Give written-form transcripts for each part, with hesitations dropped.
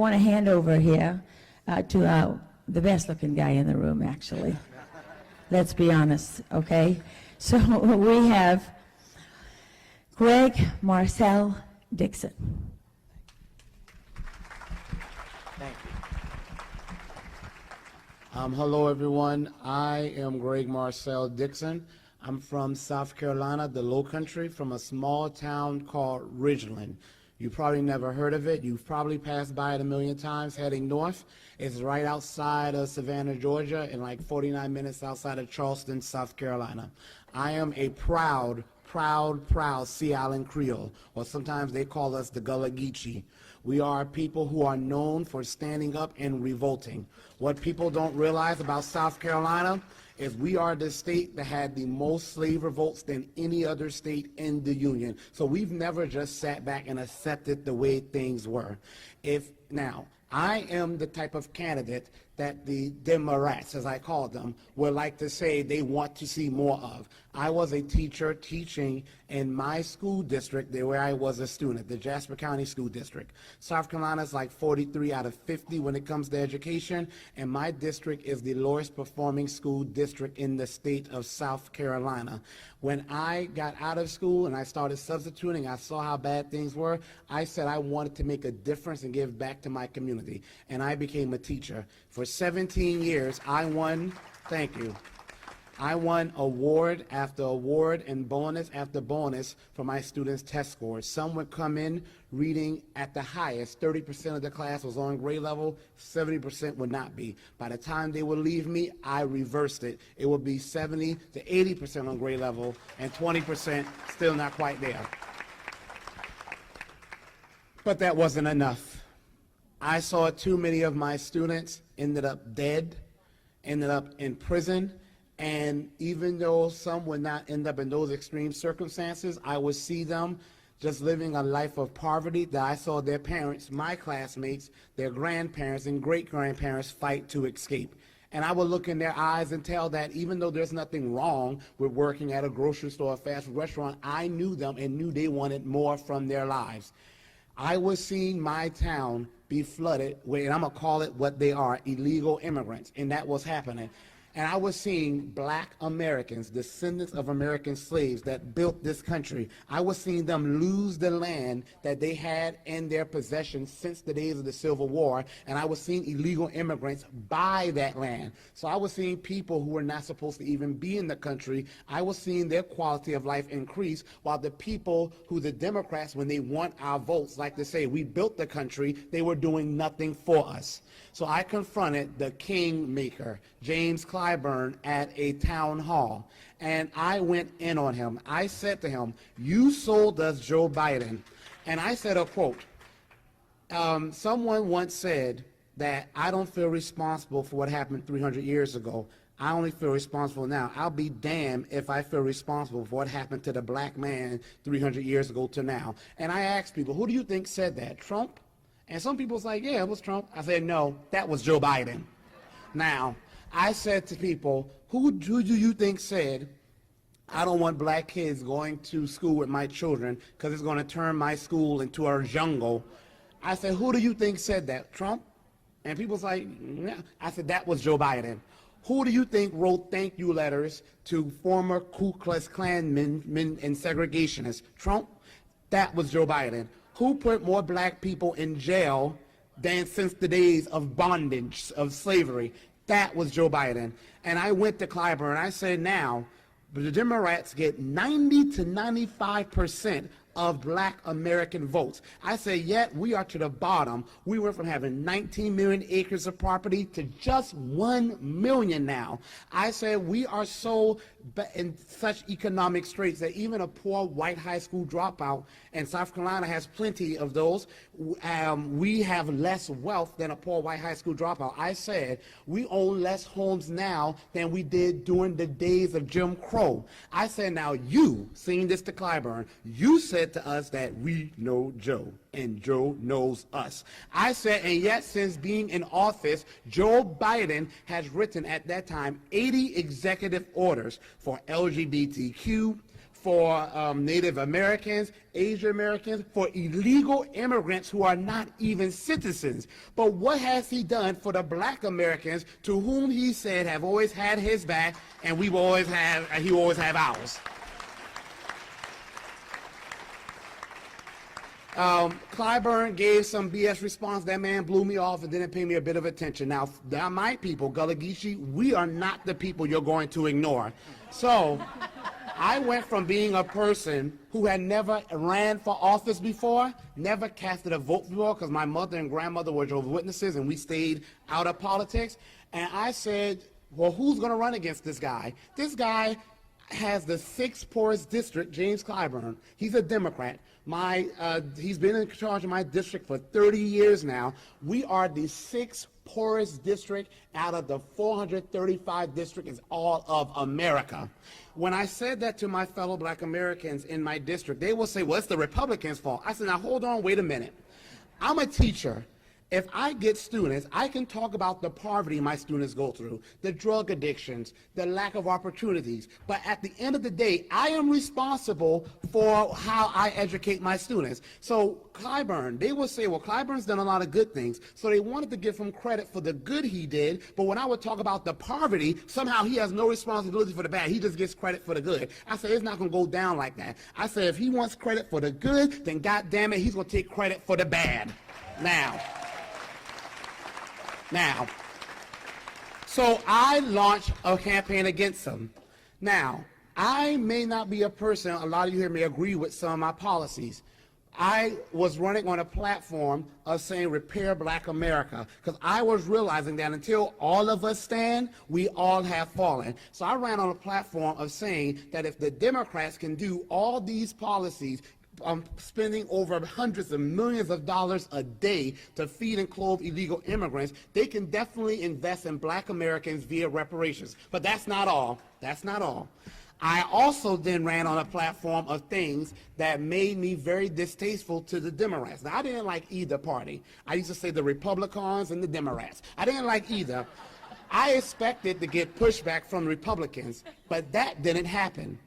I want to hand over here to the best-looking guy in the room, actually. Let's be honest, okay? So we have Gregg Marcel Dixon. Thank you. Hello, everyone. I am Gregg Marcel Dixon. I'm from South Carolina, the Low Country, from a small town called Ridgeland. You probably never heard of it. You've probably passed by it a million times heading north. It's right outside of Savannah, Georgia, and like 49 minutes outside of Charleston, South Carolina. I am a proud Sea Island Creole, or sometimes they call us the Gullah Geechee. We are people who are known for standing up and revolting. What people don't realize about South Carolina is we are the state that had the most slave revolts than any other state in the Union. So we've never just sat back and accepted the way things were. Now, I am the type of candidate that the Democrats, as I call them, would like to say they want to see more of. I was a teacher teaching in my school district where I was a student, the Jasper County School District. South Carolina is like 43 out of 50 when it comes to education, and my district is the lowest performing school district in the state of South Carolina. When I got out of school and I started substituting, I saw how bad things were. I said I wanted to make a difference and give back to my community, and I became a teacher. For 17 years, I won award after award and bonus after bonus for my students' test scores. Some would come in reading at the highest. 30% of the class was on grade level, 70% would not be. By the time they would leave me, I reversed it. It would be 70 to 80% on grade level and 20% still not quite there. But that wasn't enough. I saw too many of my students ended up dead, ended up in prison, and even though some would not end up in those extreme circumstances, I would see them just living a life of poverty that I saw their parents, my classmates, their grandparents and great-grandparents fight to escape. And I would look in their eyes and tell that even though there's nothing wrong with working at a grocery store or fast food restaurant, I knew them and knew they wanted more from their lives. I was seeing my town be flooded with, and I'm going to call it what they are, illegal immigrants, and that was happening. And I was seeing black Americans, descendants of American slaves that built this country. I was seeing them lose the land that they had in their possession since the days of the Civil War, and I was seeing illegal immigrants buy that land. So I was seeing people who were not supposed to even be in the country. I was seeing their quality of life increase, while the people who the Democrats, when they want our votes, like to say, we built the country, they were doing nothing for us. So I confronted the kingmaker, James Clyburn, at a town hall, and I went in on him. I said to him, you sold us Joe Biden. And I said a quote. Someone once said that I don't feel responsible for what happened 300 years ago. I only feel responsible now. I'll be damned if I feel responsible for what happened to the black man 300 years ago to now. And I asked people, who do you think said that? Trump? And some people was like, yeah, it was Trump. I said, no, that was Joe Biden. Now, I said to people, who do you think said, I don't want black kids going to school with my children because it's going to turn my school into a jungle? I said, who do you think said that? Trump? And people was like, yeah. I said, that was Joe Biden. Who do you think wrote thank you letters to former Ku Klux Klan men and segregationists? Trump? That was Joe Biden. Who put more black people in jail than since the days of bondage, of slavery? That was Joe Biden. And I went to Clyburn and I said, now, the Democrats get 90 to 95% of black American votes. I say, yet we are to the bottom. We went from having 19 million acres of property to just 1 million now. I said we are so in such economic straits that even a poor white high school dropout, and South Carolina has plenty of those, we have less wealth than a poor white high school dropout. I said we own less homes now than we did during the days of Jim Crow. I said, now you, saying this to Clyburn, you said to us that we know Joe and Joe knows us. I said, and yet since being in office, Joe Biden has written at that time 80 executive orders for LGBTQ, for Native Americans, Asian Americans, for illegal immigrants who are not even citizens. But what has he done for the black Americans to whom he said have always had his back and he will always have ours? Clyburn gave some BS response. That man blew me off and didn't pay me a bit of attention. Now my people, Gullah Geechee, we are not the people you're going to ignore. So I went from being a person who had never ran for office before, never casted a vote before, because my mother and grandmother were Jehovah's Witnesses and we stayed out of politics. And I said, well, who's going to run against this guy? This guy has the 6th poorest district, James Clyburn. He's a Democrat. He's been in charge of my district for 30 years now. We are the 6th poorest district out of the 435 districts in all of America. When I said that to my fellow black Americans in my district, they will say, well, it's the Republicans' fault. I said, now hold on, wait a minute. I'm a teacher. If I get students, I can talk about the poverty my students go through, the drug addictions, the lack of opportunities. But at the end of the day, I am responsible for how I educate my students. So Clyburn, they will say, well, Clyburn's done a lot of good things. So they wanted to give him credit for the good he did. But when I would talk about the poverty, somehow he has no responsibility for the bad. He just gets credit for the good. I said, it's not going to go down like that. I said, if he wants credit for the good, then God damn it, he's going to take credit for the bad. Now, so I launched a campaign against him. Now, I may not be a person, a lot of you here may agree with some of my policies. I was running on a platform of saying repair black America, because I was realizing that until all of us stand, we all have fallen. So I ran on a platform of saying that if the Democrats can do all these policies, spending over hundreds of millions of dollars a day to feed and clothe illegal immigrants, they can definitely invest in black Americans via reparations. But that's not all. That's not all. I also then ran on a platform of things that made me very distasteful to the Democrats. Now, I didn't like either party. I used to say the Republicans and the Democrats. I didn't like either. I expected to get pushback from Republicans, but that didn't happen.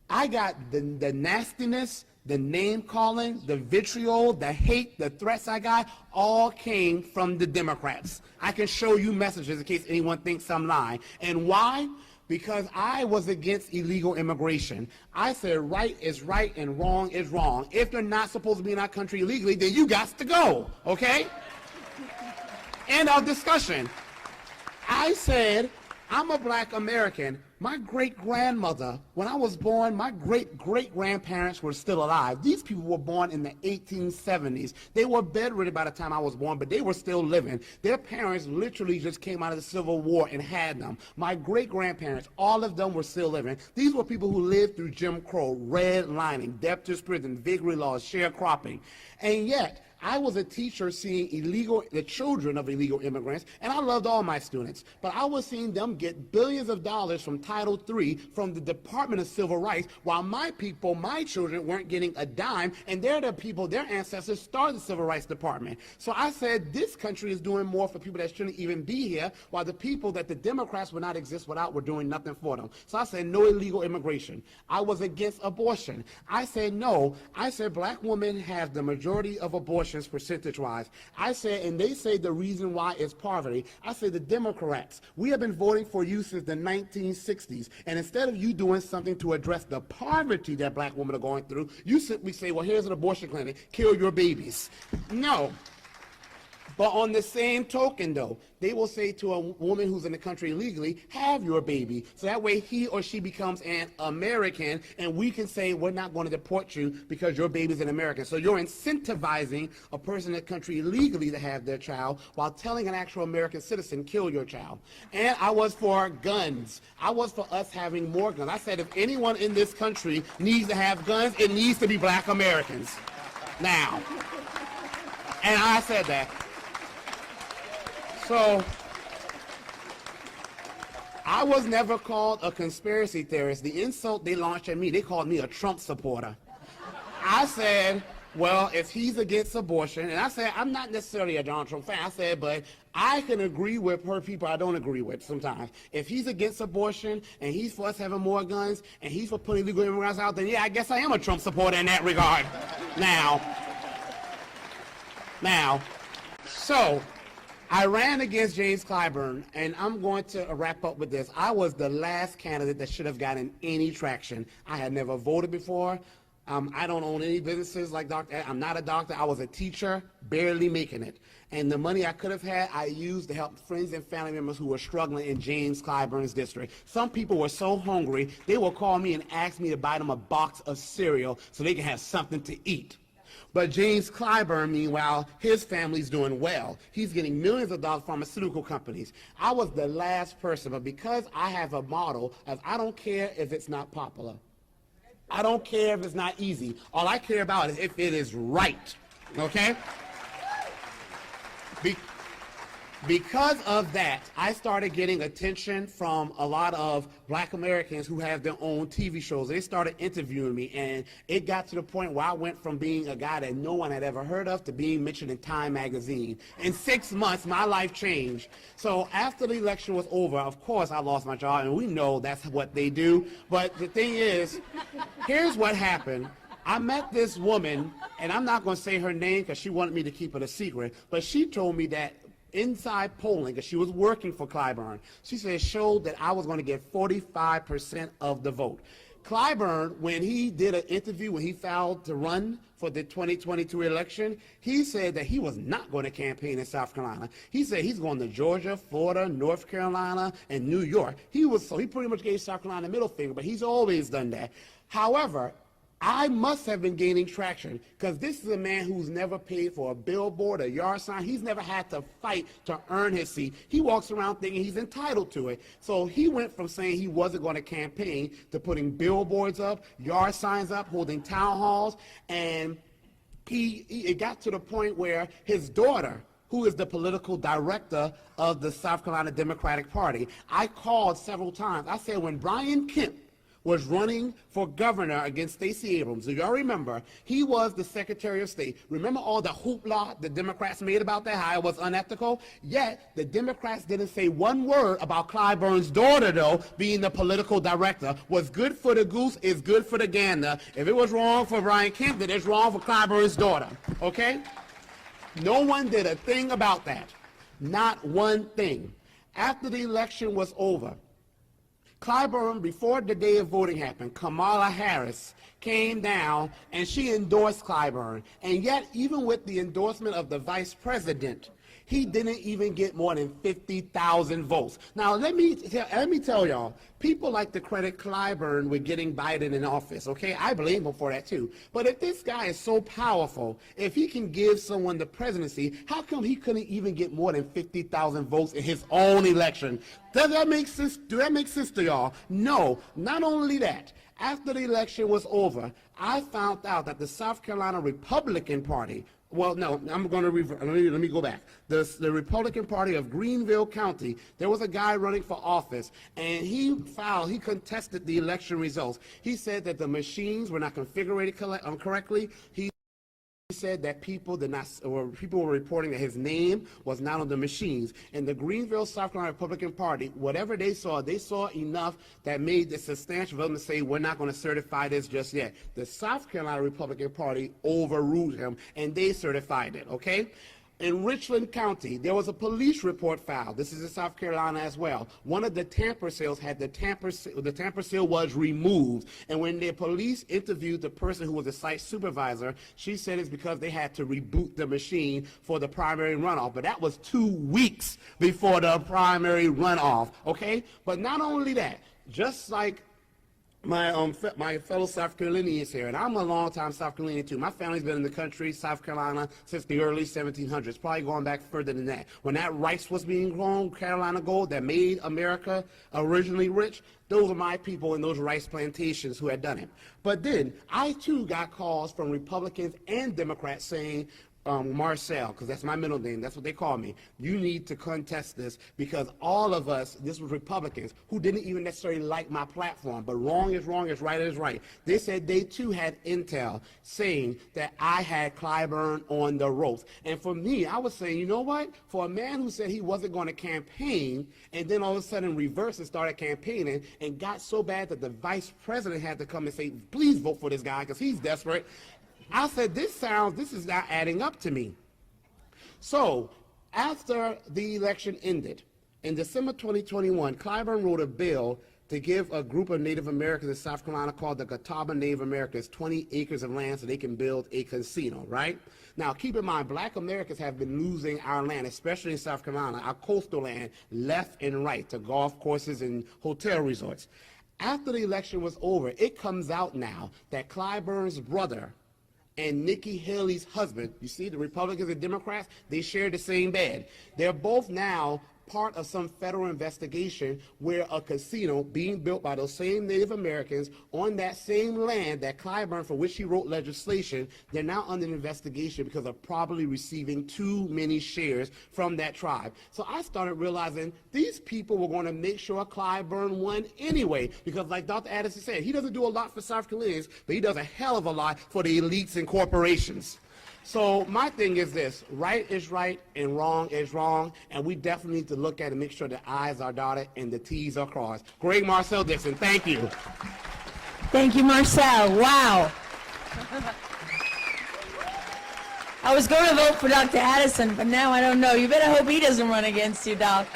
I got the nastiness, the name calling, the vitriol, the hate, the threats I got, all came from the Democrats. I can show you messages in case anyone thinks I'm lying. And why? Because I was against illegal immigration. I said right is right and wrong is wrong. If you're not supposed to be in our country illegally, then you got to go, okay? End of discussion. I said, I'm a black American. My great-grandmother, when I was born, my great-great-grandparents were still alive. These people were born in the 1870s. They were bedridden by the time I was born, but they were still living. Their parents literally just came out of the Civil War and had them. My great-grandparents, all of them were still living. These were people who lived through Jim Crow, redlining, debtor's prison, vagary laws, sharecropping. And yet, I was a teacher seeing the children of illegal immigrants, and I loved all my students, but I was seeing them get billions of dollars from Title III from the Department of Civil Rights, while my people, my children, weren't getting a dime, and they're the people, their ancestors started the Civil Rights Department. So I said, this country is doing more for people that shouldn't even be here, while the people that the Democrats would not exist without were doing nothing for them. So I said, no illegal immigration. I was against abortion. I said, no. I said, black women have the majority of abortions percentage-wise. I said, and they say the reason why is poverty. I said, the Democrats, we have been voting for you since the 1960s, and instead of you doing something to address the poverty that black women are going through, you simply say, well, here's an abortion clinic, kill your babies. No. But on the same token, though, they will say to a woman who's in the country illegally, have your baby. So that way he or she becomes an American, and we can say we're not going to deport you because your baby's an American. So you're incentivizing a person in the country illegally to have their child while telling an actual American citizen, kill your child. And I was for guns. I was for us having more guns. I said if anyone in this country needs to have guns, it needs to be black Americans. Now. And I said that. So, I was never called a conspiracy theorist. The insult they launched at me, they called me a Trump supporter. I said, well, if he's against abortion, and I said, I'm not necessarily a Donald Trump fan, I said, but I can agree with her people I don't agree with sometimes. If he's against abortion, and he's for us having more guns, and he's for putting illegal immigrants out, then yeah, I guess I am a Trump supporter in that regard. Now, so I ran against James Clyburn, and I'm going to wrap up with this. I was the last candidate that should have gotten any traction. I had never voted before. I don't own any businesses like Dr. I'm not a doctor. I was a teacher, barely making it. And the money I could have had, I used to help friends and family members who were struggling in James Clyburn's district. Some people were so hungry, they would call me and ask me to buy them a box of cereal so they can have something to eat. But James Clyburn, meanwhile, his family's doing well. He's getting millions of dollars from pharmaceutical companies. I was the last person, but because I have a motto of I don't care if it's not popular. I don't care if it's not easy. All I care about is if it is right, okay? Because of that, I started getting attention from a lot of black Americans who have their own TV shows. They started interviewing me, and it got to the point where I went from being a guy that no one had ever heard of to being mentioned in Time magazine. In 6 months, my life changed. So after the election was over, of course, I lost my job, and we know that's what they do. But the thing is, here's what happened. I met this woman, and I'm not going to say her name because she wanted me to keep it a secret, but she told me that inside polling, because she was working for Clyburn, she said it showed that I was going to get 45% of the vote. Clyburn, when he did an interview, when he filed to run for the 2022 election, he said that he was not going to campaign in South Carolina. He said he's going to Georgia, Florida, North Carolina, and New York. He pretty much gave South Carolina a middle finger, but he's always done that. However, I must have been gaining traction because this is a man who's never paid for a billboard, a yard sign. He's never had to fight to earn his seat. He walks around thinking he's entitled to it. So he went from saying he wasn't going to campaign to putting billboards up, yard signs up, holding town halls, and it got to the point where his daughter, who is the political director of the South Carolina Democratic Party, I called several times. I said, when Brian Kemp was running for governor against Stacey Abrams. Do y'all remember? He was the Secretary of State. Remember all the hoopla the Democrats made about that, how it was unethical? Yet, the Democrats didn't say one word about Clyburn's daughter, though, being the political director. What's good for the goose is good for the gander. If it was wrong for Brian Kemp, then it's wrong for Clyburn's daughter, okay? No one did a thing about that. Not one thing. After the election was over, Clyburn, before the day of voting happened, Kamala Harris came down and she endorsed Clyburn. And yet, even with the endorsement of the vice president, he didn't even get more than 50,000 votes. Now, let me tell y'all, people like to credit Clyburn with getting Biden in office, okay? I blame him for that too. But if this guy is so powerful, if he can give someone the presidency, how come he couldn't even get more than 50,000 votes in his own election? Does that make sense? Do that make sense to y'all? No. Not only that, after the election was over, I found out that the South Carolina Republican Party, well, no, I'm going to let me go back. The Republican Party of Greenville County, there was a guy running for office, and he contested the election results. He said that the machines were not configured correctly. He said that people were reporting that his name was not on the machines. And the Greenville, South Carolina Republican Party, whatever they saw enough that made it substantial for them to say, we're not going to certify this just yet. The South Carolina Republican Party overruled him, and they certified it, okay? In Richland County, there was a police report filed. This is in South Carolina as well. One of the tamper seals the tamper seal was removed. And when the police interviewed the person who was the site supervisor, she said it's because they had to reboot the machine for the primary runoff. But that was 2 weeks before the primary runoff, okay? But not only that, just like my fellow South Carolinians here, and I'm a long-time South Carolinian too. My family's been in the country, South Carolina, since the early 1700s, probably going back further than that. When that rice was being grown, Carolina gold, that made America originally rich, those are my people in those rice plantations who had done it. But then, I too got calls from Republicans and Democrats saying, Marcel, because that's my middle name, that's what they call me, you need to contest this because all of us, this was Republicans, who didn't even necessarily like my platform, but wrong is wrong, right is right. They said they too had intel saying that I had Clyburn on the ropes. And for me, I was saying, you know what? For a man who said he wasn't going to campaign and then all of a sudden reversed and started campaigning and got so bad that the vice president had to come and say, please vote for this guy because he's desperate. I said, this is not adding up to me. So after the election ended, in December 2021, Clyburn wrote a bill to give a group of Native Americans in South Carolina called the Catawba Native Americans 20 acres of land so they can build a casino, right? Now, keep in mind, black Americans have been losing our land, especially in South Carolina, our coastal land, left and right to golf courses and hotel resorts. After the election was over, it comes out now that Clyburn's brother and Nikki Haley's husband, you see, the Republicans and Democrats, they share the same bed. They're both now part of some federal investigation where a casino being built by those same Native Americans on that same land that Clyburn, for which he wrote legislation, they're now under investigation because of probably receiving too many shares from that tribe. So I started realizing these people were going to make sure Clyburn won anyway, because like Dr. Addison said, he doesn't do a lot for South Carolinians, but he does a hell of a lot for the elites and corporations. So my thing is this, right is right and wrong is wrong, and we definitely need to look at it and make sure the I's are dotted and the T's are crossed. Gregg Marcel Dixon, thank you. Thank you, Marcel. Wow. I was going to vote for Dr. Addison, but now I don't know. You better hope he doesn't run against you, Doc.